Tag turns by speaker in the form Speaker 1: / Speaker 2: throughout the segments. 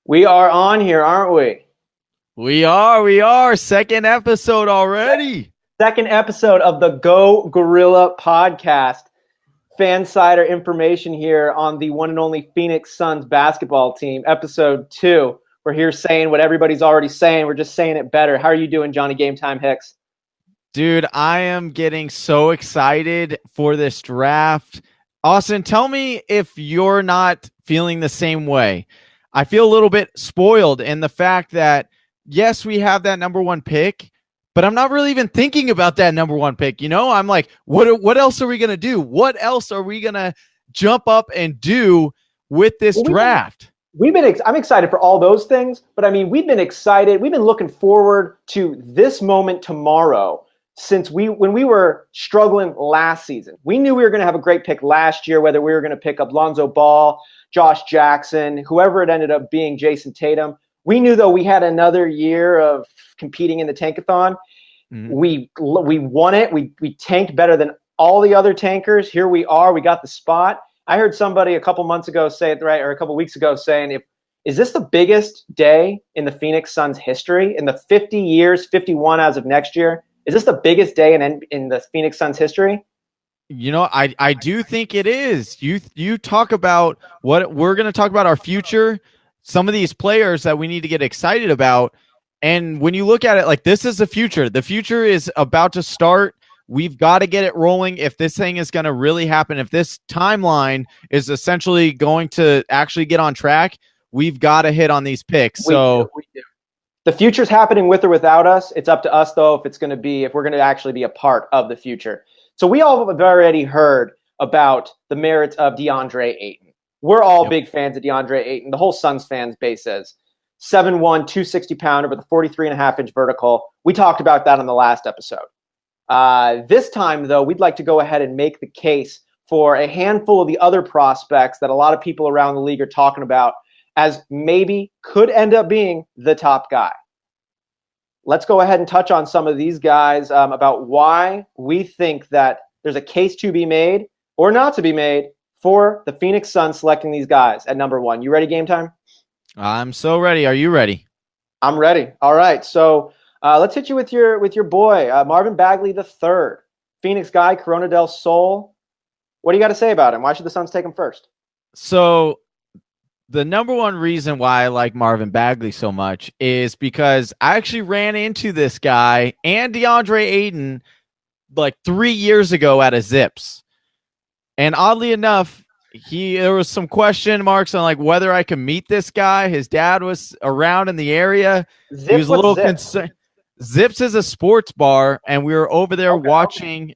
Speaker 1: We are on here, aren't we?
Speaker 2: We are. Second episode already.
Speaker 1: Second episode of the Go Gorilla podcast. Fansider information here on the one and only Phoenix Suns basketball team, episode 2. We're here saying what everybody's already saying. We're just saying it better. How are you doing, Johnny Game Time Hicks?
Speaker 2: Dude, I am getting so excited for this draft. Austin, tell me if you're not feeling the same way. I feel a little bit spoiled in the fact that, yes, we have that number one pick, but I'm not really even thinking about that number one pick. You know, I'm like, what else are we going to do? What else are we going to jump up and do with this draft?
Speaker 1: I'm excited for all those things, but I mean, we've been excited. We've been looking forward to this moment tomorrow since when we were struggling last season. We knew we were going to have a great pick last year, whether we were going to pick up Lonzo Ball, Josh Jackson, whoever it ended up being, Jason Tatum. We knew, though, we had another year of competing in the tankathon. Mm-hmm. We won it. We tanked better than all the other tankers. Here we are. We got the spot. I heard somebody a couple months ago say it right, or a couple weeks ago saying, is this the biggest day in the Phoenix Suns history? In the 50 years, 51 as of next year, is this the biggest day in the Phoenix Suns history?
Speaker 2: You know, I do think it is. You talk about what we're going to talk about, our future, some of these players that we need to get excited about. And when you look at it, like, this is the future. The future is about to start. We've got to get it rolling if this thing is going to really happen. If this timeline is essentially going to actually get on track, we've got to hit on these picks.
Speaker 1: We do. The future's happening with or without us. It's up to us, though, if we're going to actually be a part of the future. So we all have already heard about the merits of Deandre Ayton. We're all big fans of Deandre Ayton. The whole Suns fans base is 7'1", 260-pounder with a 43.5-inch vertical. We talked about that on the last episode. This time, though, we'd like to go ahead and make the case for a handful of the other prospects that a lot of people around the league are talking about as maybe could end up being the top guy. Let's go ahead and touch on some of these guys about why we think that there's a case to be made or not to be made for the Phoenix Suns selecting these guys at number 1. You ready, Game Time?
Speaker 2: I'm so ready. Are you ready?
Speaker 1: I'm ready. All right. So let's hit you with your boy, Marvin Bagley III, Phoenix guy, Corona del Sol. What do you got to say about him? Why should the Suns take him first?
Speaker 2: So the number one reason why I like Marvin Bagley so much is because I actually ran into this guy and Deandre Ayton like 3 years ago at a Zips. And oddly enough, there was some question marks on like whether I could meet this guy. His dad was around in the area.
Speaker 1: Zips,
Speaker 2: he was a little concerned. Zips is a sports bar, and we were over there watching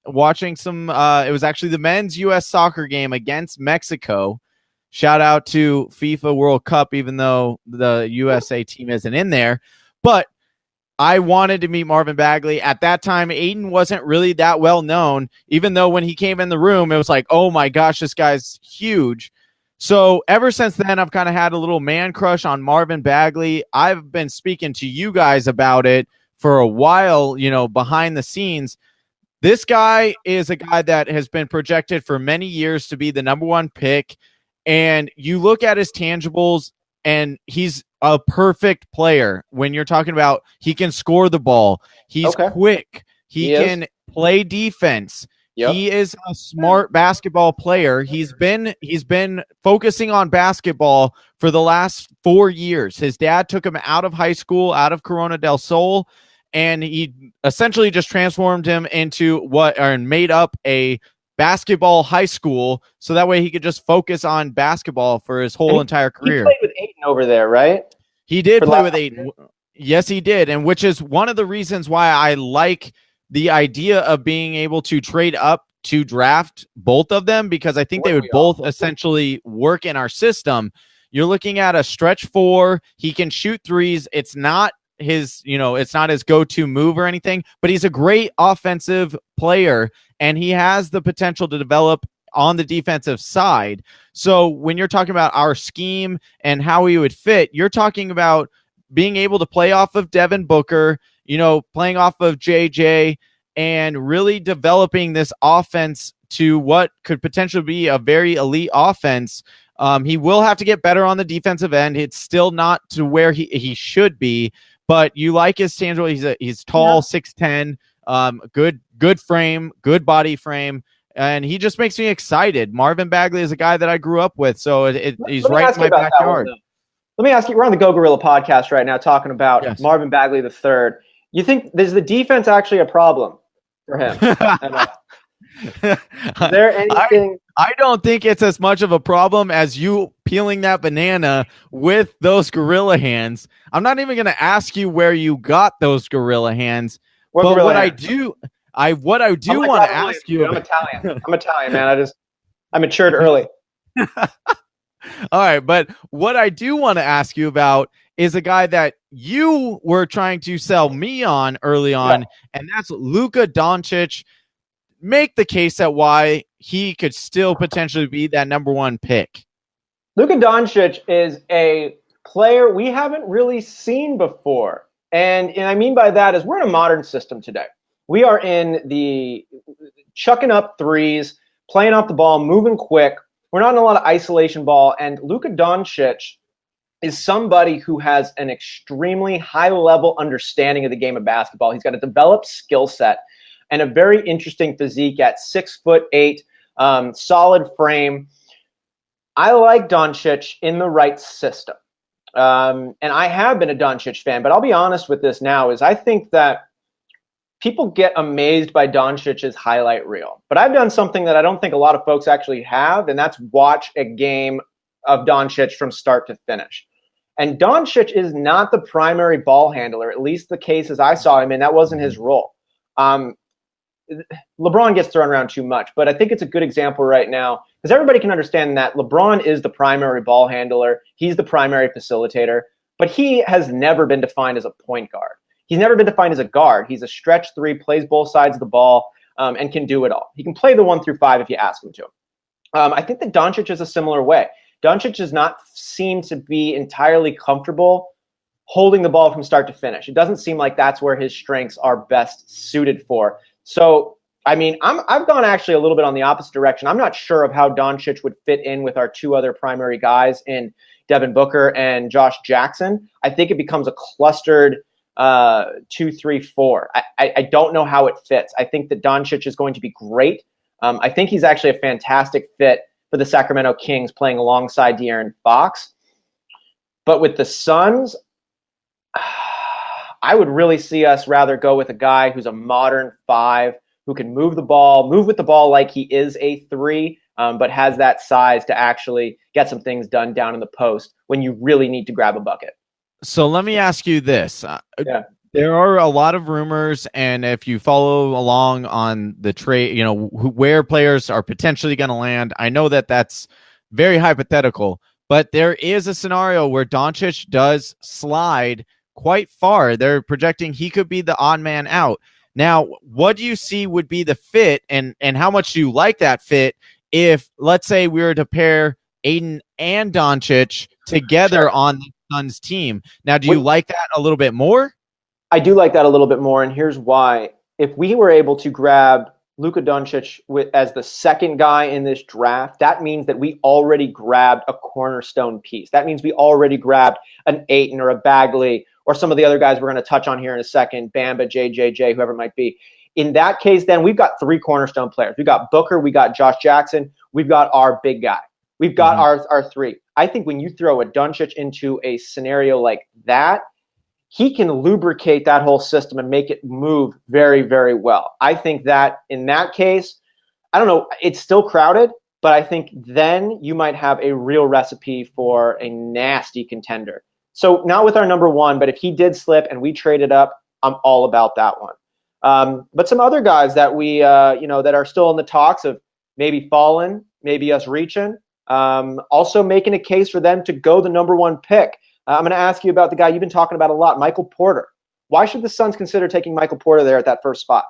Speaker 2: some. It was actually the men's U.S. soccer game against Mexico. Shout out to FIFA World Cup, even though the USA team isn't in there. But I wanted to meet Marvin Bagley. At that time, Ayton wasn't really that well known, even though when he came in the room, it was like, oh my gosh, this guy's huge. So ever since then, I've kind of had a little man crush on Marvin Bagley. I've been speaking to you guys about it for a while, you know, behind the scenes. This guy is a guy that has been projected for many years to be the number one pick. And you look at his tangibles, and he's a perfect player. When you're talking about, he can score the ball. He's quick. He can play defense. Yep. He is a smart basketball player. He's been focusing on basketball for the last 4 years. His dad took him out of high school, out of Corona del Sol, and he essentially just transformed him into made up a basketball high school, so that way he could just focus on basketball for his whole entire career.
Speaker 1: He played with Ayton over there, right?
Speaker 2: He did play with Ayton. Yes, he did, and which is one of the reasons why I like the idea of being able to trade up to draft both of them, because I think they would both essentially work in our system. You're looking at a stretch 4. He can shoot threes. It's not his go-to move or anything, but he's a great offensive player, and he has the potential to develop on the defensive side. So when you're talking about our scheme and how he would fit, you're talking about being able to play off of Devin Booker, playing off of JJ, and really developing this offense to what could potentially be a very elite offense He will have to get better on the defensive end. It's still not to where he should be, but you like his tangible. He's tall, 6'10", good frame, good body frame, and he just makes me excited. Marvin Bagley is a guy that I grew up with, so he's right in my backyard.
Speaker 1: Let me ask you, we're on the Go Gorilla podcast right now talking about Marvin Bagley III. You think, is the defense actually a problem for him? Is there anything?
Speaker 2: I don't think it's as much of a problem as you peeling that banana with those gorilla hands. I'm not even going to ask you where you got those gorilla hands. What I do want to ask you.
Speaker 1: I'm Italian, man. I matured early.
Speaker 2: All right, but what I do want to ask you about is a guy that you were trying to sell me on early on, and that's Luka Doncic. Make the case that why he could still potentially be that number one pick.
Speaker 1: Luka Doncic is a player we haven't really seen before. And I mean by that is we're in a modern system today. We are in the chucking up threes, playing off the ball, moving quick. We're not in a lot of isolation ball. And Luka Doncic is somebody who has an extremely high-level understanding of the game of basketball. He's got a developed skill set and a very interesting physique at 6'8", solid frame. I like Doncic in the right system. And I have been a Doncic fan, but I'll be honest with this now, is I think that people get amazed by Doncic's highlight reel. But I've done something that I don't think a lot of folks actually have, and that's watch a game of Doncic from start to finish. And Doncic is not the primary ball handler, at least the cases I saw him in. That wasn't his role. LeBron gets thrown around too much, but I think it's a good example right now because everybody can understand that LeBron is the primary ball handler. He's the primary facilitator, but he has never been defined as a point guard. He's never been defined as a guard. He's a stretch three, plays both sides of the ball, and can do it all. He can play the 1 through 5 if you ask him to. I think that Doncic is a similar way. Doncic does not seem to be entirely comfortable holding the ball from start to finish. It doesn't seem like that's where his strengths are best suited for. So, I mean, I've gone actually a little bit on the opposite direction. I'm not sure of how Doncic would fit in with our two other primary guys in Devin Booker and Josh Jackson. I think it becomes a clustered 2-3-4. I don't know how it fits. I think that Doncic is going to be great. I think he's actually a fantastic fit for the Sacramento Kings playing alongside De'Aaron Fox. But with the Suns, I would really see us rather go with a guy who's a modern 5, who can move with the ball like he is a 3, but has that size to actually get some things done down in the post when you really need to grab a bucket.
Speaker 2: So let me ask you this. There are a lot of rumors, and if you follow along on the trade, where players are potentially going to land, I know that that's very hypothetical, but there is a scenario where Doncic does slide quite far. They're projecting he could be the odd man out. Now, what do you see would be the fit, and how much do you like that fit if, let's say, we were to pair Ayton and Doncic together on the Suns team? Now, do you like that a little bit more?
Speaker 1: I do like that a little bit more, and here's why. If we were able to grab Luka Doncic as the second guy in this draft, that means that we already grabbed a cornerstone piece. That means we already grabbed an Ayton or a Bagley or some of the other guys we're going to touch on here in a second, Bamba, JJJ, whoever it might be. In that case, then we've got 3 cornerstone players. We've got Booker, we got Josh Jackson, we've got our big guy. We've got our 3. I think when you throw a Doncic into a scenario like that, he can lubricate that whole system and make it move very, very well. I think that in that case, I don't know, it's still crowded, but I think then you might have a real recipe for a nasty contender. So not with our number 1, but if he did slip and we traded up, I'm all about that one. But some other guys that we, that are still in the talks of maybe falling, maybe us reaching, also making a case for them to go the number 1 pick. I'm going to ask you about the guy you've been talking about a lot, Michael Porter. Why should the Suns consider taking Michael Porter there at that first spot?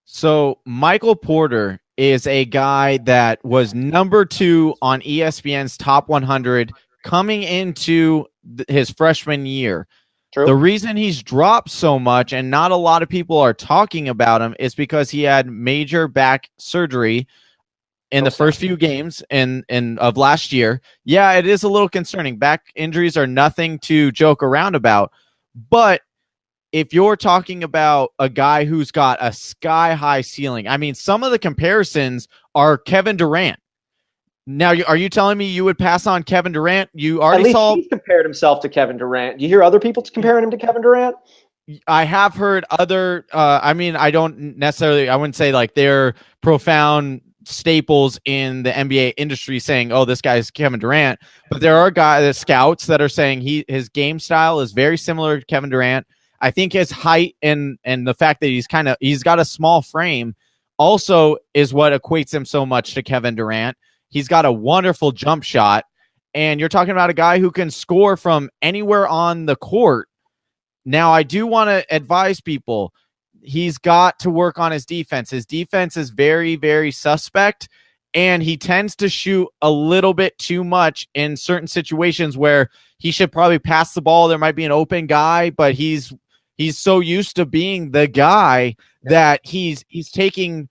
Speaker 2: So Michael Porter is a guy that was number 2 on ESPN's Top 100 coming into his freshman year. True. The reason he's dropped so much and not a lot of people are talking about him is because he had major back surgery in the first few games of last year. Yeah, it is a little concerning. Back injuries are nothing to joke around about. But if you're talking about a guy who's got a sky-high ceiling, I mean, some of the comparisons are Kevin Durant. Now, are you telling me you would pass on Kevin Durant? You already saw.
Speaker 1: He compared himself to Kevin Durant. Do you hear other people comparing him to Kevin Durant?
Speaker 2: I have heard other. I mean, I don't necessarily. I wouldn't say like they're profound staples in the NBA industry saying, "Oh, this guy's Kevin Durant." But there are scouts that are saying his game style is very similar to Kevin Durant. I think his height and the fact that he's got a small frame also is what equates him so much to Kevin Durant. He's got a wonderful jump shot, and you're talking about a guy who can score from anywhere on the court. Now, I do want to advise people, he's got to work on his defense. His defense is very, very suspect, and he tends to shoot a little bit too much in certain situations where he should probably pass the ball. There might be an open guy, but he's so used to being the guy that he's taking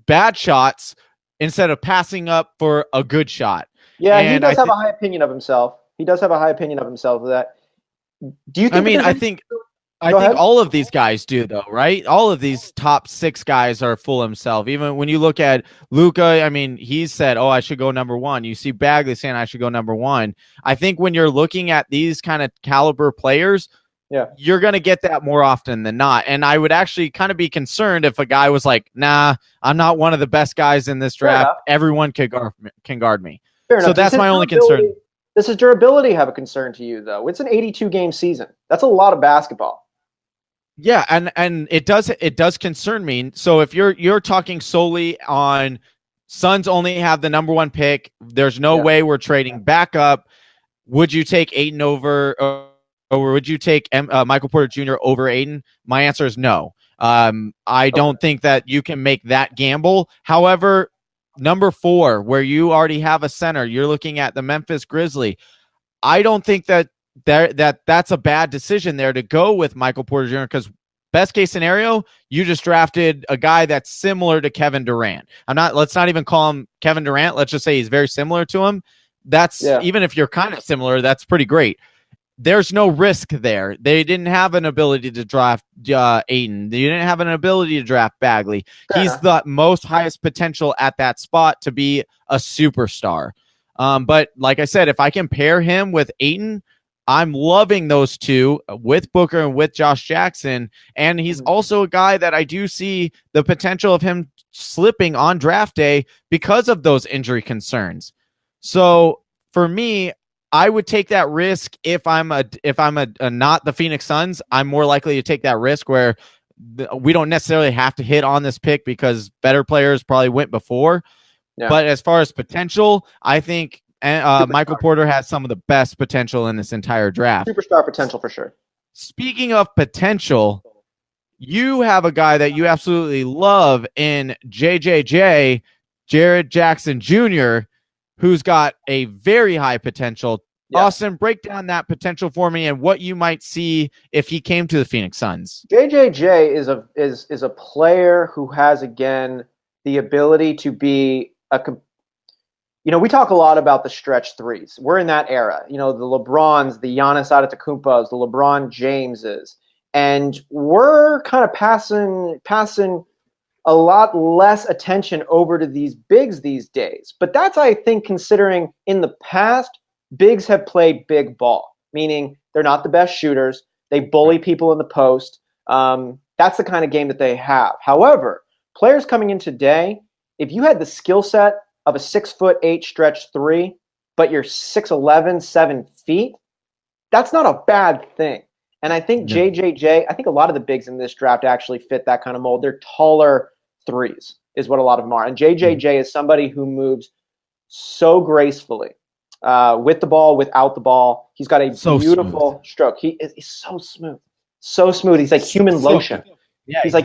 Speaker 2: bad shots instead of passing up for a good shot.
Speaker 1: Yeah, and he does have a high opinion of himself. That. Do you think?
Speaker 2: I mean, I think all of these guys do, though, right? All of these top 6 guys are full of himself. Even when you look at Luka, I mean, he said, "Oh, I should go number 1." You see Bagley saying, "I should go number 1." I think when you're looking at these kind of caliber players, you're going to get that more often than not. And I would actually kind of be concerned if a guy was like, "Nah, I'm not one of the best guys in this draft. Everyone can guard me." So that's my only concern.
Speaker 1: Does his durability have a concern to you, though? It's an 82-game season. That's a lot of basketball.
Speaker 2: Yeah, and it does concern me. So if you're talking solely on Suns only have the number 1 pick, there's no way we're trading back up. Would you take Ayton over, or would you take Michael Porter Jr. over Ayton? My answer is no. I don't think that you can make that gamble. However, number 4, where you already have a center, you're looking at the Memphis Grizzlies. I don't think that's a bad decision there to go with Michael Porter Jr. because best case scenario, you just drafted a guy that's similar to Kevin Durant. Let's not even call him Kevin Durant. Let's just say he's very similar to him. Even if you're kind of similar, that's pretty great. There's no risk there. They didn't have an ability to draft Ayton. They didn't have an ability to draft Bagley. He's the most highest potential at that spot to be a superstar. But like I said, if I can pair him with Ayton, I'm loving those two with Booker and with Josh Jackson. And he's also a guy that I do see the potential of him slipping on draft day because of those injury concerns. So for me, I would take that risk if I'm not the Phoenix Suns. I'm more likely to take that risk where we don't necessarily have to hit on this pick because better players probably went before. Yeah. But as far as potential, I think Michael Porter has some of the best potential in this entire draft.
Speaker 1: Superstar potential for sure.
Speaker 2: Speaking of potential, you have a guy that you absolutely love in JJJ, Jared Jackson Jr., who's got a very high potential. Yeah. Austin, break down that potential for me and what you might see if he came to the Phoenix Suns.
Speaker 1: JJJ is a player who has, again, the ability to be we talk a lot about the stretch threes. We're in that era. The LeBrons, the Giannis Antetokounmpos, the LeBron Jameses, and we're kind of passing a lot less attention over to these bigs these days. But that's, I think, considering in the past, bigs have played big ball, meaning they're not the best shooters. They bully people in the post. That's the kind of game that they have. However, players coming in today, if you had the skill set of a 6'8" stretch 3, but you're 6'11", 7 feet, that's not a bad thing. And I think JJJ, I think a lot of the bigs in this draft actually fit that kind of mold. They're taller threes is what a lot of them are. And JJJ is somebody who moves so gracefully with the ball, without the ball. He's got a beautiful stroke. He's so smooth. So smooth. He's like human lotion. Yeah, he's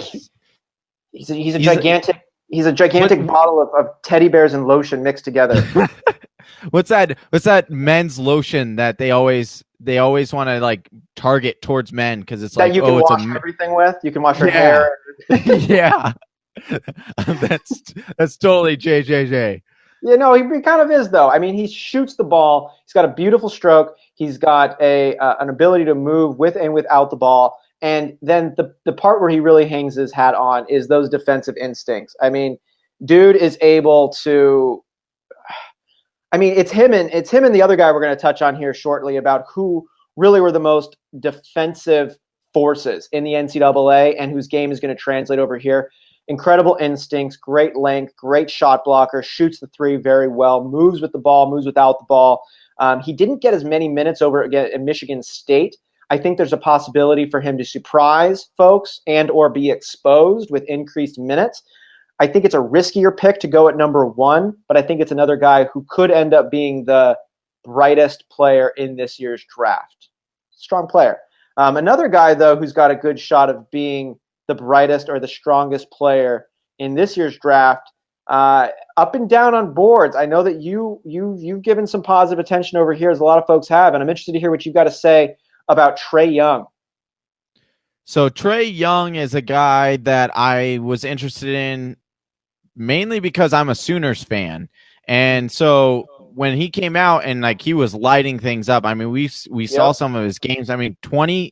Speaker 1: a gigantic bottle of teddy bears and lotion mixed together.
Speaker 2: What's that men's lotion that they always want to like target towards men because it's
Speaker 1: that
Speaker 2: like
Speaker 1: you can wash everything with. You can wash your hair.
Speaker 2: Yeah. that's totally JJJ.
Speaker 1: You know, he kind of is, though. I mean, he shoots the ball. He's got a beautiful stroke. He's got an ability to move with and without the ball. And then the part where he really hangs his hat on is those defensive instincts. I mean, dude is able to. I mean, it's him and the other guy we're going to touch on here shortly about who really were the most defensive forces in the NCAA and whose game is going to translate over here. Incredible instincts, great length, great shot blocker, shoots the three very well, moves with the ball, moves without the ball. He didn't get as many minutes over again at Michigan State. I think there's a possibility for him to surprise folks and or be exposed with increased minutes. I think it's a riskier pick to go at number 1, but I think it's another guy who could end up being the brightest player in this year's draft. Strong player. Another guy, though, who's got a good shot of being the brightest or the strongest player in this year's draft, up and down on boards. I know that you've given some positive attention over here, as a lot of folks have, and I'm interested to hear what you've got to say about Trae Young.
Speaker 2: So Trae Young is a guy that I was interested in mainly because I'm a Sooners fan. And so when he came out and like he was lighting things up, I mean, we saw some of his games. I mean,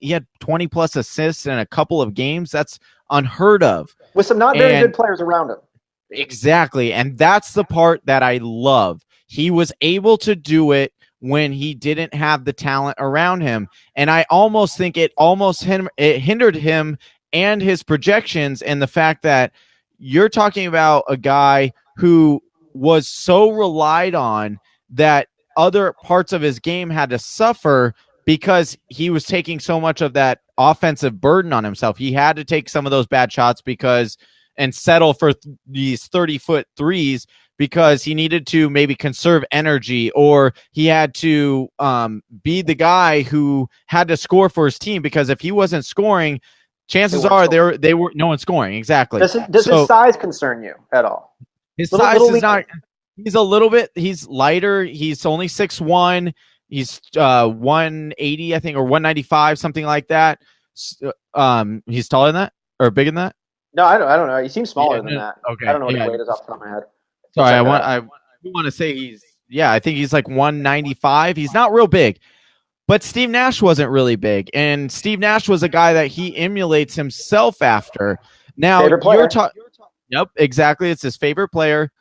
Speaker 2: he had 20 plus assists in a couple of games. That's unheard of.
Speaker 1: With some not very good players around him.
Speaker 2: Exactly. And that's the part that I love. He was able to do it when he didn't have the talent around him. And I almost think it hindered him and his projections, and the fact that you're talking about a guy who was so relied on that other parts of his game had to suffer because he was taking so much of that offensive burden on himself. He had to take some of those bad shots and settle for these 30-foot threes because he needed to maybe conserve energy, or he had to be the guy who had to score for his team, because if he wasn't scoring, chances are they were no one scoring. Exactly.
Speaker 1: Does his size concern you at all?
Speaker 2: His size is not. He's a little bit. He's lighter. He's only 6'1". He's 180, I think, or 195, something like that. He's taller than that or bigger than that.
Speaker 1: No, I don't know. He seems smaller than that.
Speaker 2: Okay.
Speaker 1: I don't know what his weight is off the top of my head.
Speaker 2: Sorry, I want to say I think he's like 195. He's not real big. But Steve Nash wasn't really big, and Steve Nash was a guy that he emulates himself after. Now you're talking. Yep, exactly. It's his favorite player.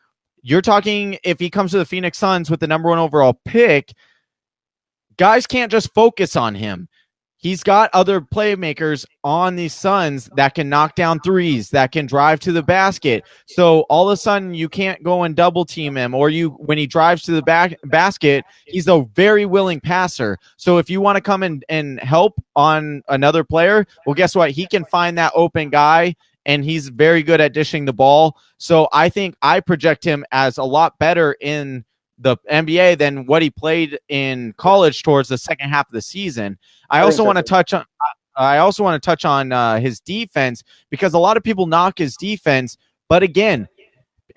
Speaker 2: You're talking if he comes to the Phoenix Suns with the number 1 overall pick, guys can't just focus on him. He's got other playmakers on these Suns that can knock down threes, that can drive to the basket. So all of a sudden you can't go and double team him, or when he drives to the basket, he's a very willing passer. So if you want to come and help on another player, well, guess what? He can find that open guy, and he's very good at dishing the ball. So I think I project him as a lot better in the NBA than what he played in college towards the second half of the season. I also want to touch on his defense, because a lot of people knock his defense, but again,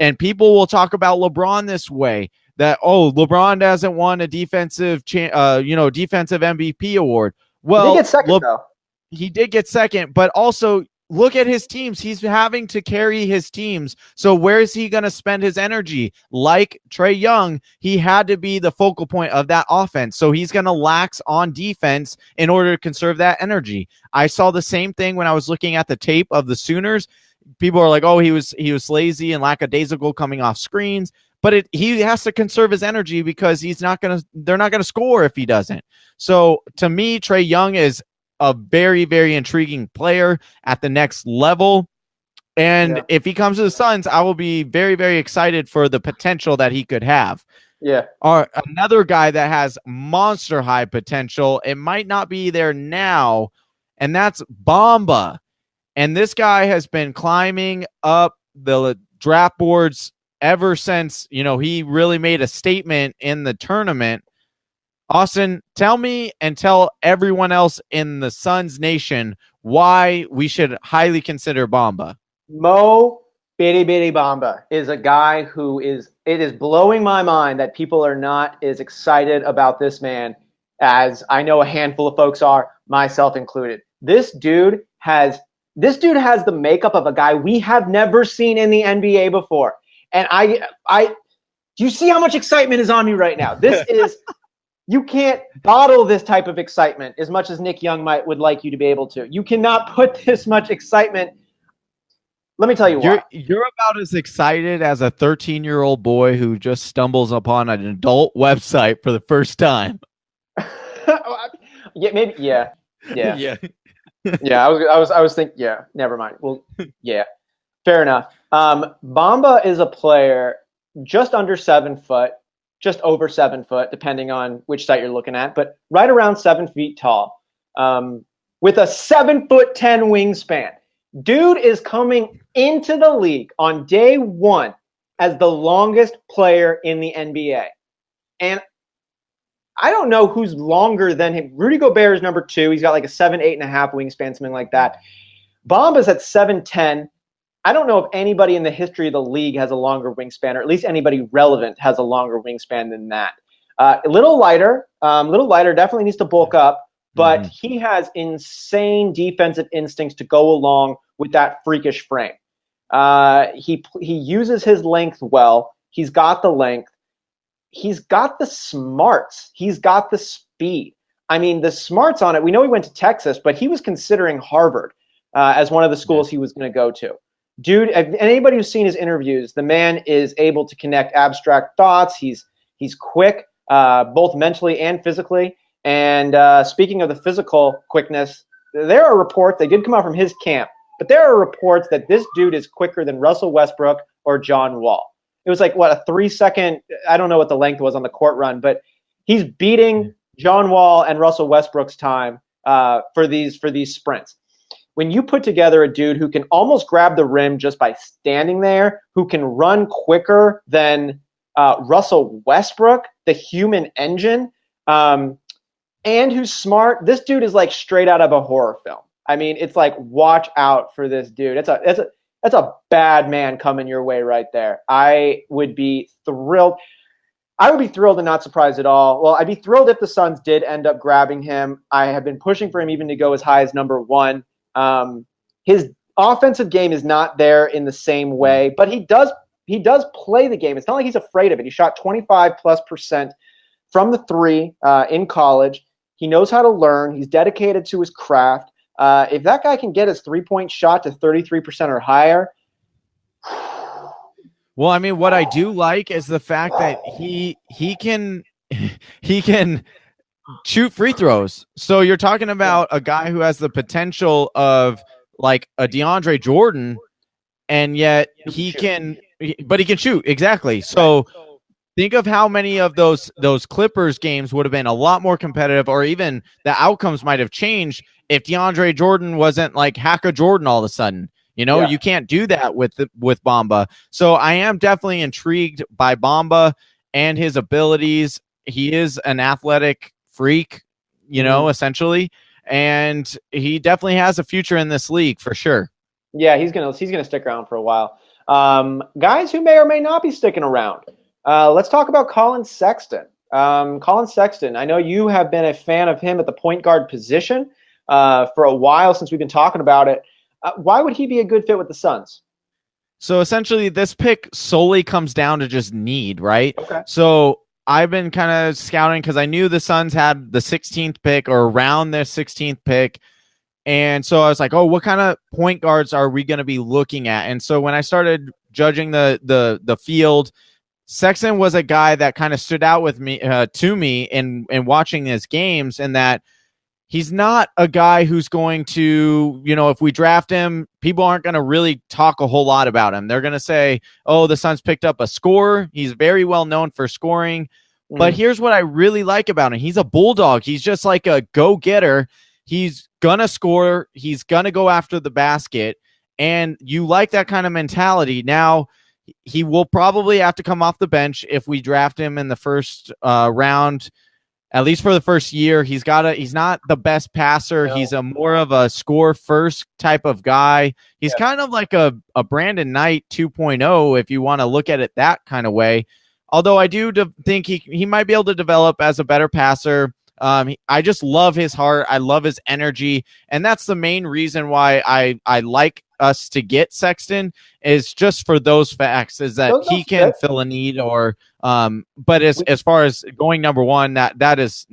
Speaker 2: and people will talk about LeBron this way, that LeBron hasn't won a defensive MVP award. Well,
Speaker 1: he did get second though.
Speaker 2: He did get second, but also look at his teams. He's having to carry his teams. So where is he going to spend his energy? Like Trae Young, he had to be the focal point of that offense. So he's going to lax on defense in order to conserve that energy. I saw the same thing when I was looking at the tape of the Sooners. People are like, oh, he was lazy and lackadaisical coming off screens. But he has to conserve his energy because they're not going to score if he doesn't. So to me, Trae Young is a very, very intriguing player at the next level. And if he comes to the Suns, I will be very, very excited for the potential that he could have.
Speaker 1: Yeah.
Speaker 2: Another guy that has monster high potential, it might not be there now, and that's Bamba. And this guy has been climbing up the draft boards ever since, he really made a statement in the tournament. Austin, tell me and tell everyone else in the Suns Nation why we should highly consider Bamba.
Speaker 1: Mo Bitty Bitty Bamba is a guy it is blowing my mind that people are not as excited about this man as I know a handful of folks are, myself included. This dude has This dude has the makeup of a guy we have never seen in the NBA before. And do you see how much excitement is on me right now? This is, you can't bottle this type of excitement as much as Nick Young would like you to be able to. You cannot put this much excitement. Let me tell you why.
Speaker 2: You're about as excited as a 13-year-old boy who just stumbles upon an adult website for the first time.
Speaker 1: Yeah, maybe. Yeah.
Speaker 2: Yeah.
Speaker 1: Yeah, I was thinking. Yeah, never mind. Well, yeah, fair enough. Bamba is a player just under 7 foot, just over 7 foot, depending on which site you're looking at, but right around 7 feet tall, with a 7'10" wingspan. Dude is coming into the league on day one as the longest player in the NBA, and I don't know who's longer than him. Rudy Gobert is number 2. He's got like a 7'8.5" wingspan, something like that. Bamba's at 7'10". I don't know if anybody in the history of the league has a longer wingspan, or at least anybody relevant has a longer wingspan than that. A little lighter, definitely needs to bulk up, but he has insane defensive instincts to go along with that freakish frame. He uses his length well. He's got the length. He's got the smarts. He's got the speed. I mean, the smarts on it. We know he went to Texas, but he was considering Harvard as one of the schools he was going to go to. Dude, anybody who's seen his interviews, the man is able to connect abstract thoughts. He's quick, both mentally and physically. And speaking of the physical quickness, there are reports, they did come out from his camp, but there are reports that this dude is quicker than Russell Westbrook or John Wall. It was like, what, a 3-second, I don't know what the length was on the court run, but he's beating John Wall and Russell Westbrook's time for these sprints. When you put together a dude who can almost grab the rim just by standing there, who can run quicker than Russell Westbrook, the human engine, and who's smart, this dude is like straight out of a horror film. I mean, it's like, watch out for this dude. That's a bad man coming your way right there. I would be thrilled. I would be thrilled and not surprised at all. Well, I'd be thrilled if the Suns did end up grabbing him. I have been pushing for him even to go as high as number 1. His offensive game is not there in the same way, but he does play the game. It's not like he's afraid of it. He shot 25+% from the 3 in college. He knows how to learn. He's dedicated to his craft. If that guy can get his 3-point shot to 33% or higher.
Speaker 2: Well, I mean, what I do like is the fact that he can shoot free throws. So you're talking about a guy who has the potential of like a DeAndre Jordan, and yet he can shoot. Exactly. So think of how many of those Clippers games would have been a lot more competitive, or even the outcomes might have changed if DeAndre Jordan wasn't like Haka Jordan all of a sudden. You can't do that with Bamba. So I am definitely intrigued by Bamba and his abilities. He is an athletic freak, essentially, and he definitely has a future in this league for sure.
Speaker 1: Yeah, he's gonna stick around for a while. Guys who may or may not be sticking around. Let's talk about Colin Sexton. Colin Sexton, I know you have been a fan of him at the point guard position for a while since we've been talking about it. Why would he be a good fit with the Suns?
Speaker 2: So essentially, this pick solely comes down to just need, right?
Speaker 1: Okay.
Speaker 2: So I've been kind of scouting because I knew the Suns had the 16th pick or around their 16th pick. And so I was like, oh, what kind of point guards are we going to be looking at? And so when I started judging the field, Sexton was a guy that kind of stood out with me to me in watching his games, and that he's not a guy who's going to, if we draft him, people aren't going to really talk a whole lot about him. They're going to say, oh, the Suns picked up a scorer. He's very well known for scoring. But here's what I really like about him. He's a bulldog. He's just like a go-getter. He's going to score. He's going to go after the basket. And you like that kind of mentality. Now, he will probably have to come off the bench if we draft him in the first round. At least for the first year, he's not the best passer. No. He's a more of a score first type of guy. He's kind of like a Brandon Knight 2.0, if you want to look at it that kind of way. Although I do think he might be able to develop as a better passer, I just love his heart. I love his energy. And that's the main reason why I like us to get Sexton, is just for those facts, is that he can fill a need, or but as far as going number one, that is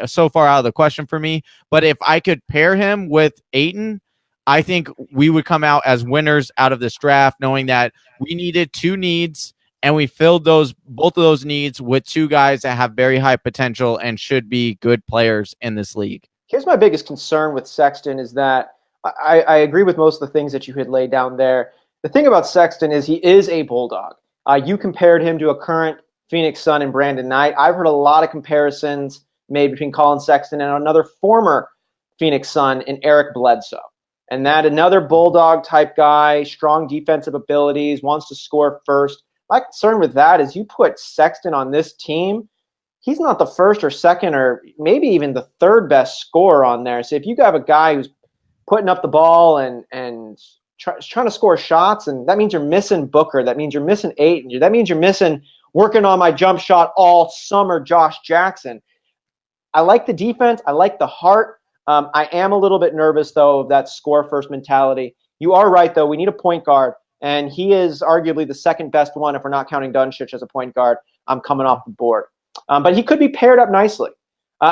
Speaker 2: so far out of the question for me. But if I could pair him with Ayton, I think we would come out as winners out of this draft, knowing that we needed two needs, and we filled both of those needs with two guys that have very high potential and should be good players in this league.
Speaker 1: Here's my biggest concern with Sexton is that I agree with most of the things that you had laid down there. The thing about Sexton is he is a Bulldog. You compared him to a current Phoenix Sun and Brandon Knight. I've heard a lot of comparisons made between Colin Sexton and another former Phoenix Sun in Eric Bledsoe. And that another Bulldog type guy, strong defensive abilities, wants to score first. My concern with that is you put Sexton on this team, he's not the first or second or maybe even the third best scorer on there. So if you have a guy who's putting up the ball and trying to score shots, and that means you're missing Booker, that means you're missing Ayton, that means you're missing working on my jump shot all summer Josh Jackson. I like the defense. I like the heart. I am a little bit nervous, though, of that score-first mentality. You are right, though. We need a point guard, and he is arguably the second best one if we're not counting Doncic as a point guard. I'm coming off the board. But he could be paired up nicely.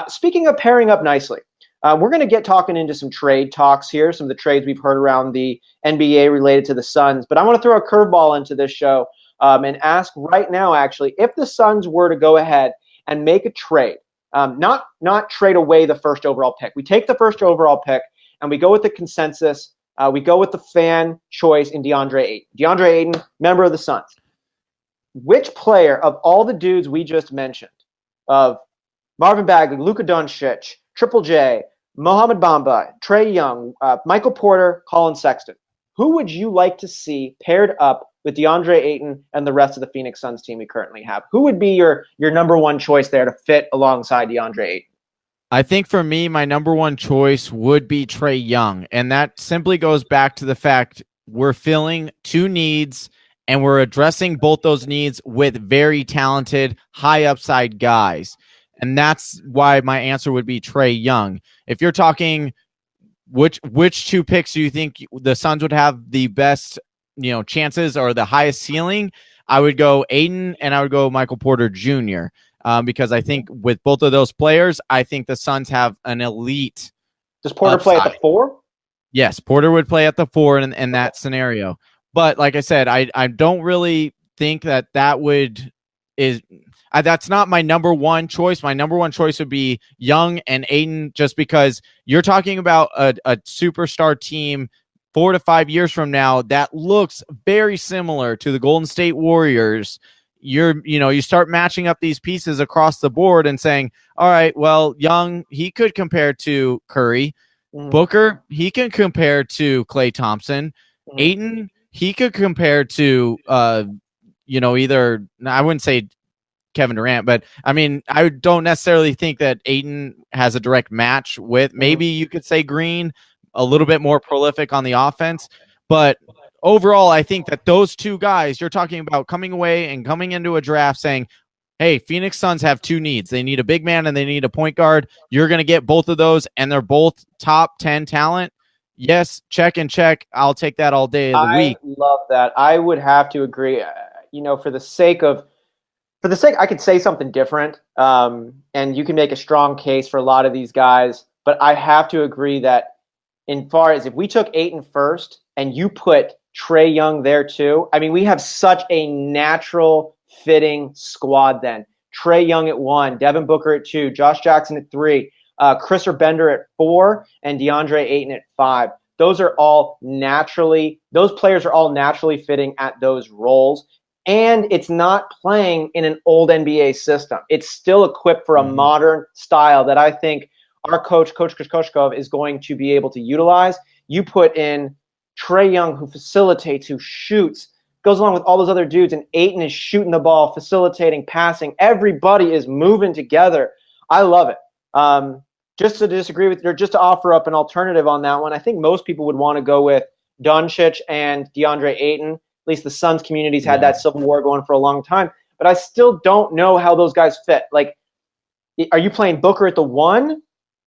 Speaker 1: Speaking of pairing up nicely, we're going to get talking into some trade talks here, some of the trades we've heard around the NBA related to the Suns. But I want to throw a curveball into this show and ask right now, actually, if the Suns were to go ahead and make a trade, not trade away the first overall pick. We take the first overall pick and we go with the consensus. We go with the fan choice in Deandre Ayton. Deandre Ayton, member of the Suns. Which player of all the dudes we just mentioned, of Marvin Bagley, Luka Doncic, Triple J, Mohamed Bamba, Trae Young, Michael Porter, Colin Sexton, who would you like to see paired up with Deandre Ayton and the rest of the Phoenix Suns team we currently have? Who would be your number one choice there to fit alongside Deandre Ayton?
Speaker 2: I think for me, my number one choice would be Trae Young. And that simply goes back to the fact we're filling two needs and we're addressing both those needs with very talented, high upside guys. And that's why my answer would be Trae Young. If you're talking which two picks do you think the Suns would have the best, chances or the highest ceiling, I would go Ayton and I would go Michael Porter Jr. Because I think with both of those players, I think the Suns have an elite.
Speaker 1: Does Porter play at the 4?
Speaker 2: Yes, Porter would play at the 4 in that scenario. But like I said, I don't really think that's not my number one choice. My number one choice would be Young and Ayton, just because you're talking about a superstar team 4 to 5 years from now that looks very similar to the Golden State Warriors. You start matching up these pieces across the board and saying, all right, well, Young, he could compare to Curry. Booker, he can compare to Klay Thompson. Ayton, he could compare to, either, I wouldn't say Kevin Durant, but I mean, I don't necessarily think that Ayton has a direct match with, maybe you could say Green, a little bit more prolific on the offense. But overall, I think that those two guys, you're talking about coming away and coming into a draft saying, hey, Phoenix Suns have two needs. They need a big man and they need a point guard. You're going to get both of those, and they're both top 10 talent. Yes, check and check. I'll take that all day of the week.
Speaker 1: I love that. I would have to agree. For the sake, I could say something different, and you can make a strong case for a lot of these guys. But I have to agree that in far as if we took Ayton first and you put Trae Young there too, I mean, we have such a natural fitting squad then. Trae Young at 1, Devin Booker at 2, Josh Jackson at 3, Chris Bender at 4, and Deandre Ayton at 5. Those players are all naturally fitting at those roles. And it's not playing in an old NBA system. It's still equipped for a modern style that I think our Coach Koshkov, is going to be able to utilize. You put in Trae Young, who facilitates, who shoots, goes along with all those other dudes, and Ayton is shooting the ball, facilitating, passing. Everybody is moving together. I love it. Just to disagree with, or just to offer up an alternative on that one, I think most people would want to go with Doncic and Deandre Ayton. At least the Suns community's had that civil war going for a long time. But I still don't know how those guys fit. Like, Are you playing Booker at the 1,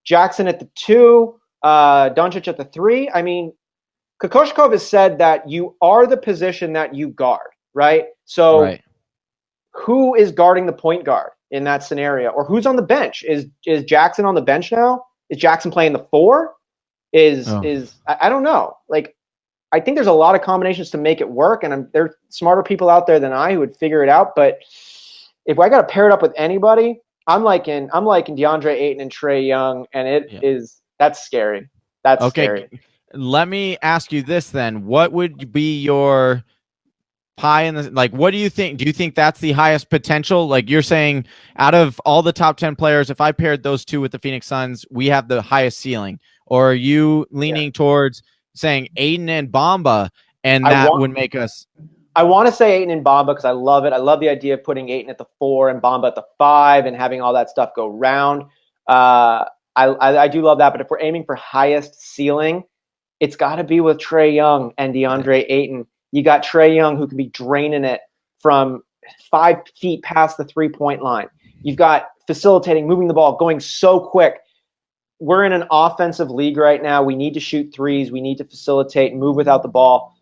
Speaker 1: Jackson at the 2, Doncic at the 3? I mean, Kokoshkov has said that you are the position that you guard, right? So
Speaker 2: Right.
Speaker 1: who is guarding the point guard in that scenario? Or who's on the bench? Is Jackson on the bench now? Is Jackson playing the 4? I don't know. Like, I think there's a lot of combinations to make it work, and there are smarter people out there than I who would figure it out. But if I got to pair it up with anybody, I'm liking DeAndre Ayton and Trae Young, and that's scary. That's scary.
Speaker 2: Let me ask you this then. What would be your high in the, like, what do you think? Do you think that's the highest potential? Like, you're saying out of all the top 10 players, if I paired those two with the Phoenix Suns, we have the highest ceiling? Or are you leaning towards saying Ayton and Bamba, and that would make us?
Speaker 1: I want to say Ayton and Bamba because I love it. I love the idea of putting Ayton at the 4 and Bamba at the 5 and having all that stuff go round. I do love that. But if we're aiming for highest ceiling, it's got to be with Trae Young and DeAndre Ayton. You got Trae Young who can be draining it from 5 feet past the 3-point line. You've got facilitating, moving the ball, going so quick. We're in an offensive league right now. We need to shoot threes. We need to facilitate and move without the ball.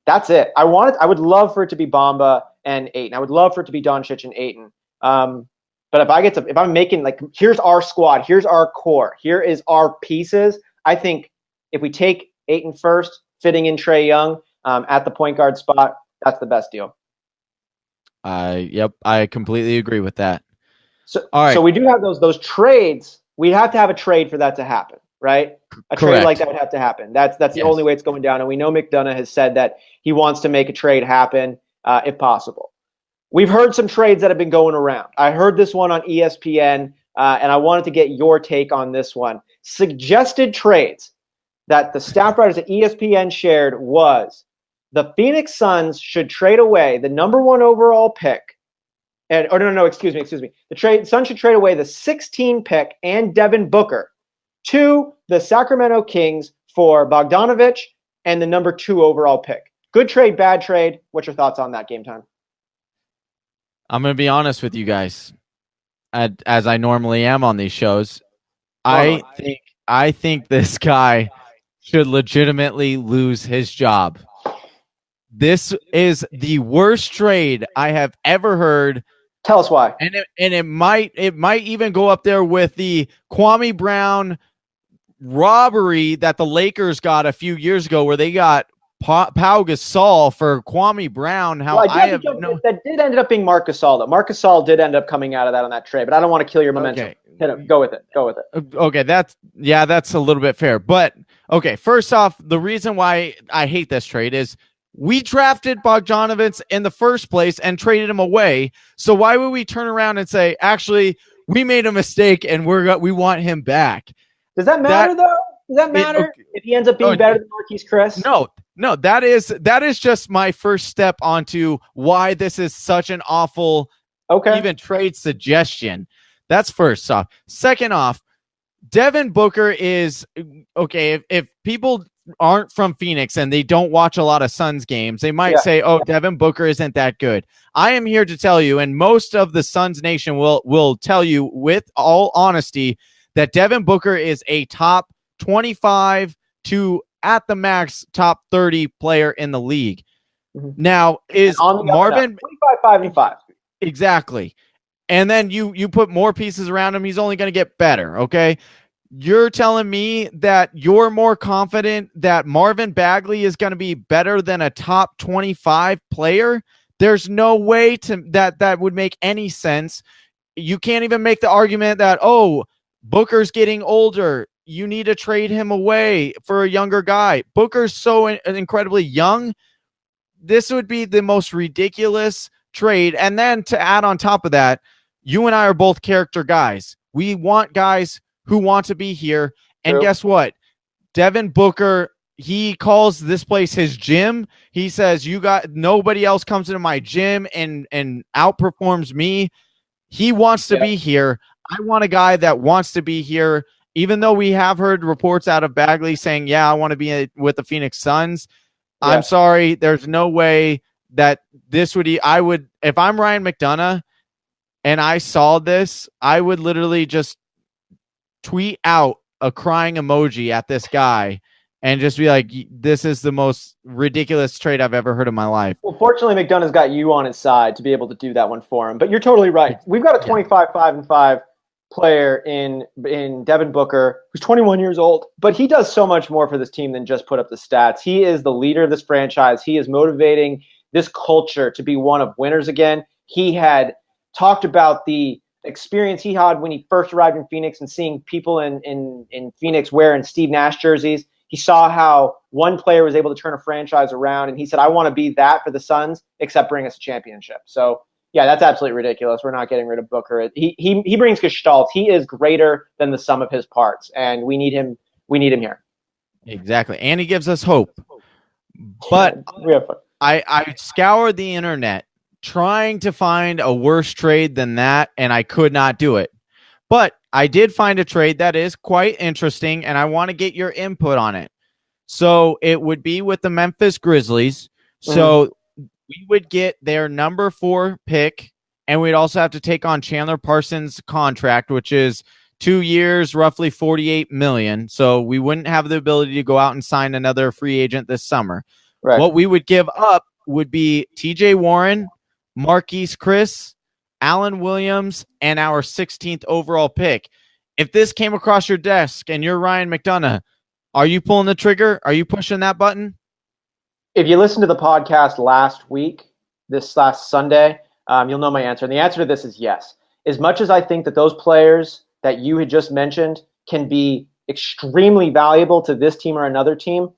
Speaker 1: That's it. I would love for it to be Bamba and Ayton. I would love for it to be Doncic and Ayton. But if I'm making, like, here's our squad, here's our core, here is our pieces. I think if we take Ayton first, fitting in Trae Young at the point guard spot, that's the best deal.
Speaker 2: Yep, I completely agree with that.
Speaker 1: So, all right. So we do have those trades. We'd have to have a trade for that to happen, right? Trade like that would have to happen. That's the only way it's going down. And we know McDonough has said that he wants to make a trade happen if possible. We've heard some trades that have been going around. I heard this one on ESPN, and I wanted to get your take on this one. Suggested trades that the staff writers at ESPN shared was the Phoenix Suns should trade away the number 1 overall pick. Excuse me. The Suns should trade away the 16 pick and Devin Booker to the Sacramento Kings for Bogdanovich and the number 2 overall pick. Good trade, bad trade. What's your thoughts on that, Game Time?
Speaker 2: I'm going to be honest with you guys, as I normally am on these shows. I think this guy should legitimately lose his job. This is the worst trade I have ever heard.
Speaker 1: Tell us why.
Speaker 2: And it might even go up there with the Kwame Brown robbery that the Lakers got a few years ago, where they got Pau Gasol for Kwame Brown.
Speaker 1: That did end up being Marc Gasol, though. Marc Gasol did end up coming out of that on that trade, but I don't want to kill your momentum. Okay. Go with it.
Speaker 2: Okay, that's a little bit fair. But okay, first off, the reason why I hate this trade is we drafted Bogdanovich in the first place and traded him away. So why would we turn around and say, actually, we made a mistake and we want him back?
Speaker 1: Does that matter, though? Does that matter if he ends up being better than Marquise Chris?
Speaker 2: No, that is just my first step onto why this is such an awful even trade suggestion. That's first off. Second off, Devin Booker is okay. If people aren't from Phoenix and they don't watch a lot of Suns games, they might say, "Oh, Devin Booker isn't that good." I am here to tell you, and most of the Suns Nation will tell you with all honesty, that Devin Booker is a top 25 to at the max top 30 player in the league. Mm-hmm. Now is Marvin
Speaker 1: 25-5-5.
Speaker 2: Exactly. And then you put more pieces around him, he's only going to get better, okay? You're telling me that you're more confident that Marvin Bagley is going to be better than a top 25 player? There's no way that would make any sense. You can't even make the argument that, oh, Booker's getting older, you need to trade him away for a younger guy. Booker's so incredibly young. This would be the most ridiculous trade. And then to add on top of that, you and I are both character guys. We want guys who want to be here. And guess what? Devin Booker, he calls this place his gym. He says, nobody else comes into my gym and outperforms me. He wants to be here. I want a guy that wants to be here. Even though we have heard reports out of Bagley saying, I want to be with the Phoenix Suns. Yeah. I'm sorry. There's no way that this would, if I'm Ryan McDonough and I saw this, I would literally just tweet out a crying emoji at this guy and just be like, this is the most ridiculous trade I've ever heard in my life.
Speaker 1: Well, fortunately, McDonough's got you on his side to be able to do that one for him. But you're totally right. We've got a 25-5-5 player in Devin Booker, who's 21 years old, but he does so much more for this team than just put up the stats. He is the leader of this franchise. He is motivating this culture to be one of winners again. He had talked about the experience he had when he first arrived in Phoenix and seeing people in Phoenix wearing Steve Nash jerseys. He saw how one player was able to turn a franchise around, and he said, I want to be that for the Suns, except bring us a championship. So, yeah, that's absolutely ridiculous. We're not getting rid of Booker. He brings gestalt. He is greater than the sum of his parts, and we need him. We need him here.
Speaker 2: Exactly, and he gives us hope. But I scoured the internet trying to find a worse trade than that, and I could not do it. But I did find a trade that is quite interesting, and I want to get your input on it. So it would be with the Memphis Grizzlies. So we would get their number 4 pick, and we'd also have to take on Chandler Parsons' contract, which is 2 years, roughly $48 million. So we wouldn't have the ability to go out and sign another free agent this summer. Right. What we would give up would be TJ Warren, Marquise Chris, Allen Williams, and our 16th overall pick. If this came across your desk and you're Ryan McDonough, are you pulling the trigger? Are you pushing that button?
Speaker 1: If you listened to the podcast this last Sunday, you'll know my answer. And the answer to this is yes. As much as I think that those players that you had just mentioned can be extremely valuable to this team or another team,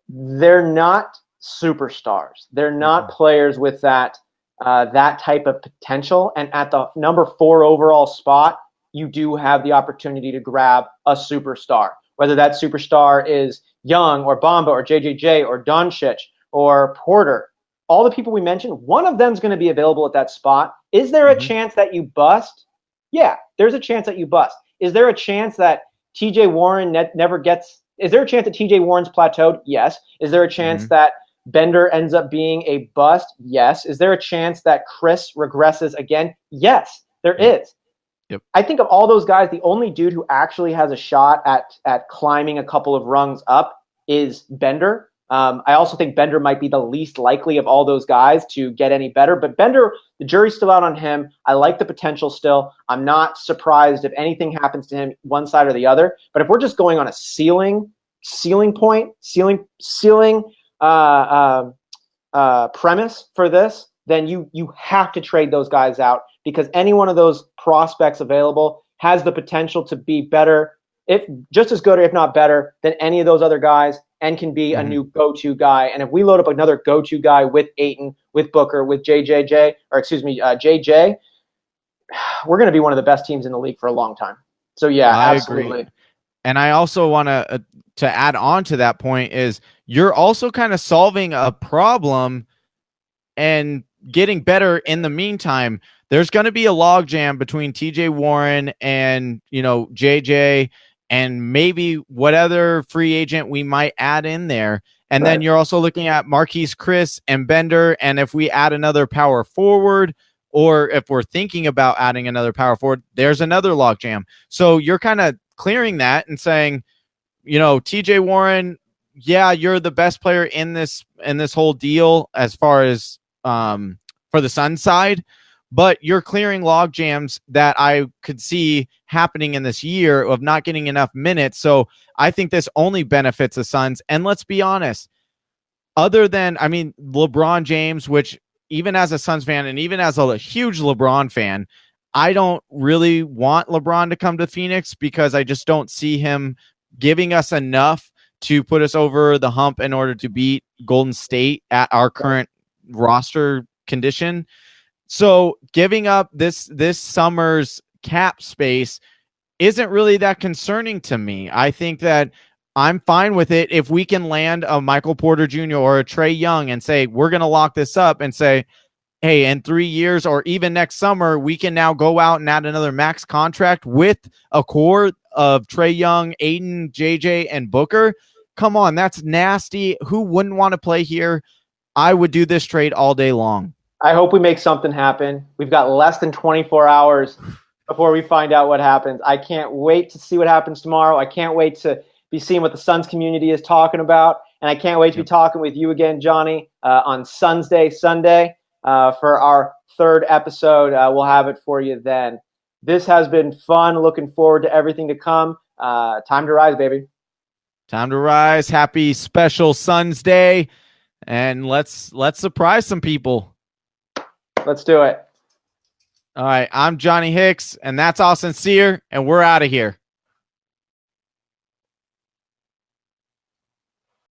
Speaker 1: they're not superstars. They're not players with that type of potential. And at the number 4 overall spot, you do have the opportunity to grab a superstar, whether that superstar is Young or Bamba or JJJ or Doncic or Porter. All the people we mentioned, one of them is going to be available at that spot. Is there a chance that you bust? Yeah, there's a chance that you bust. Is there a chance that TJ Warren never gets – is there a chance that TJ Warren's plateaued? Yes. Is there a chance that Bender ends up being a bust? Yes. Is there a chance that Chris regresses again? Yes, there is. Yep. I think of all those guys, the only dude who actually has a shot at climbing a couple of rungs up is Bender. I also think Bender might be the least likely of all those guys to get any better. But Bender, the jury's still out on him. I like the potential still. I'm not surprised if anything happens to him, one side or the other. But if we're just going on a ceiling premise for this, then you have to trade those guys out, because any one of those prospects available has the potential to be better, if just as good or if not better than any of those other guys, and can be a new go-to guy. And if we load up another go-to guy with Ayton, with Booker, with JJ, we're going to be one of the best teams in the league for a long time. So yeah,
Speaker 2: I
Speaker 1: absolutely.
Speaker 2: Agree. And I also want to add on to that point is you're also kind of solving a problem and getting better in the meantime. There's going to be a logjam between TJ Warren and, JJ and maybe what other free agent we might add in there. And then you're also looking at Marquise Chris and Bender. And if we add another power forward, or if we're thinking about adding another power forward, there's another logjam. So you're kind of clearing that and saying, TJ Warren, yeah, you're the best player in this whole deal as far as for the Suns side, but you're clearing log jams that I could see happening in this year of not getting enough minutes. So I think this only benefits the Suns. And let's be honest, other than, LeBron James, which even as a Suns fan and even as a huge LeBron fan, I don't really want LeBron to come to Phoenix because I just don't see him giving us enough to put us over the hump in order to beat Golden State at our current roster condition. So giving up this summer's cap space isn't really that concerning to me. I think that I'm fine with it if we can land a Michael Porter Jr. or a Trae Young and say, we're going to lock this up and say, hey, in 3 years or even next summer, we can now go out and add another max contract with a core of Trae Young, Ayton, JJ, and Booker. Come on, that's nasty. Who wouldn't want to play here? I would do this trade all day long.
Speaker 1: I hope we make something happen. We've got less than 24 hours before we find out what happens. I can't wait to see what happens tomorrow. I can't wait to be seeing what the Suns community is talking about. And I can't wait to be talking with you again, Johnny, on Sunday for our third episode. We'll have it for you then. This has been fun. Looking forward to everything to come. Time to rise, baby.
Speaker 2: Time to rise. Happy special Suns Day. And let's surprise some people.
Speaker 1: Let's do it.
Speaker 2: All right. I'm Johnny Hicks, and that's All Sincere, and we're out of here.